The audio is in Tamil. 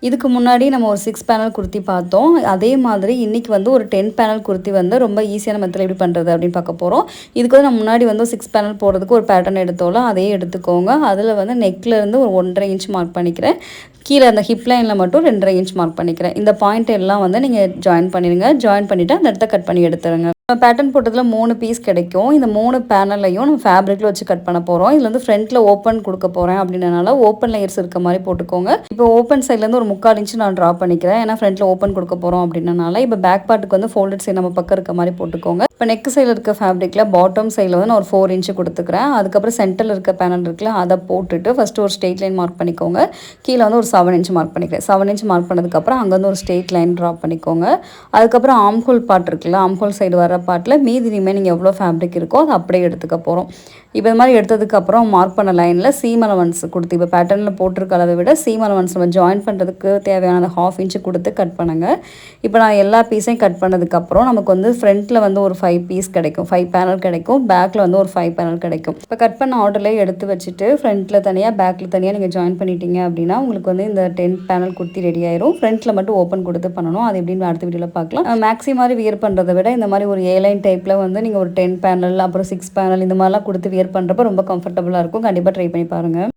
இதுக்கு முன்னாடி நம்ம ஒரு 6 பேனல் குர்த்தி பார்த்தோம். அதே மாதிரி இன்றைக்கி வந்து ஒரு 10 பேனல் குர்த்தி வந்து ரொம்ப ஈஸியான மெத்தடில் எப்படி பண்ணுறது அப்படின்னு பார்க்க போகிறோம். இதுக்கு வந்து நம்ம முன்னாடி வந்து 6 பேனல் போடுறதுக்கு ஒரு பேட்டர்ன் எடுத்தோம்ல, அதையே எடுத்துக்கோங்க. அதில் வந்து நெக்லேருந்து ஒரு 1.5 இன்ச் மார்க் பண்ணிக்கிறேன். கீழே அந்த ஹிப் லைனில் மட்டும் 2.5 இன்ச் மார்க் பண்ணிக்கிறேன். இந்த பாயிண்ட் எல்லாம் வந்து நீங்கள் ஜாயின் பண்ணிடுங்க. ஜாயின் பண்ணிவிட்டு அந்த இடத்த கட் பண்ணி எடுத்துருங்க. பேட்டர்ன் போட்டதில் 3 பீஸ் கிடைக்கும். இந்த 3 பேனல்லையும் நம்ம ஃபேப்ரிக்கில் வச்சு கட் பண்ண போகிறோம். இதில் வந்து ஃப்ரண்ட்டில் ஓப்பன் கொடுக்க போகிறேன் அப்படின்றனால ஓப்பன் லேயர்ஸ் இருக்க மாதிரி போட்டுக்கோங்க. இப்போ ஓப்பன் சைட்லேருந்து ஒரு 3/4 இன்ச்சு நான் ட்ரா பண்ணிக்கிறேன். ஏன்னா ஃப்ரண்ட்டில் ஓப்பன் கொடுக்க போகிறோம் அப்படின்றனால. இப்போ பேக் பார்ட்டுக்கு வந்து ஃபோல்டட் சைடு நம்ம பக்கம் இருக்க மாதிரி போட்டுக்கோங்க. இப்போ நெக் சைடில் இருக்க ஃபேப்ரிக்கில் பாட்டம் சைடில் வந்து நான் ஒரு 4 இன்ச்சு கொடுத்துக்கிறேன். அதுக்கப்புறம் சென்டரில் இருக்க பேனல் இருக்குல்ல, அதை போட்டுட்டு ஃபஸ்ட்டு ஒரு ஸ்ட்ரெயிட் லைன் மார்க் பண்ணிக்கோங்க. கீழே வந்து ஒரு 7 இன்ச் மார்க் பண்ணிக்கிறேன். 7 இன்ச் மார்க் பண்ணதுக்கப்புறம் அங்கேருந்து ஒரு ஸ்ட்ரெயிட் லைன் ட்ரா பண்ணிக்கோங்க. அதுக்கப்புறம் ஆம்ஹோல் பார்ட் இருக்குல்ல, ஆம்ஹோல் சைடு வர பார்ட்டில் மீதி ரிமைனிங் எவ்வளோ ஃபேப்ரிக் இருக்கோ அதை அப்படியே எடுத்துக்க போகிறோம். இப்போ இது மாதிரி எடுத்ததுக்கப்புறம் மார்க் பண்ண லைனில் சீம் அலவன்ஸ் கொடுத்து, இப்போ பேட்டர்னில் போட்டிருக்க அளவை விட சீம் அலவன்ஸ் நம்ம ஜாயின் பண்ணுறதுக்கு தேவையான அந்த 1/2 இன்ச்சு கொடுத்து கட் பண்ணுங்கள். இப்போ நான் எல்லா பீஸையும் கட் பண்ணதுக்கப்புறம் நமக்கு வந்து ஃப்ரண்ட்டில் வந்து ஒரு 5 பீஸ் கிடைக்கும், 5 பேனல் கிடைக்கும். பேக்கில் வந்து ஒரு 5 பேனல் கிடைக்கும். இப்போ கட் பண்ண ஆர்டர்லேயே எடுத்து வச்சுட்டு ஃப்ரண்ட்டில் தனியாக பேக்கில் தனியாக நீங்கள் ஜாயின் பண்ணிட்டீங்க அப்படின்னா உங்களுக்கு வந்து இந்த 10 பேனல் குர்த்தி ரெடி ஆயிரும். ஃப்ரண்ட்டில் மட்டும் ஓப்பன் கொடுத்து பண்ணணும். அது எப்படின்னு அடுத்த வீடியோவில் பார்க்கலாம். மேக்ஸி மாதிரி வியர் பண்ணுறதை விட இந்த மாதிரி ஒரு ஏலைன் டைப்பில் வந்து நீங்கள் ஒரு 10 பேனல் அப்புறம் 6 பேனல் இந்த மாதிரிலாம் கொடுத்து வியர் பண்ணுறப்ப ரொம்ப கம்ஃபர்டபுளாக இருக்கும். கண்டிப்பாக ட்ரை பண்ணி பாருங்கள்.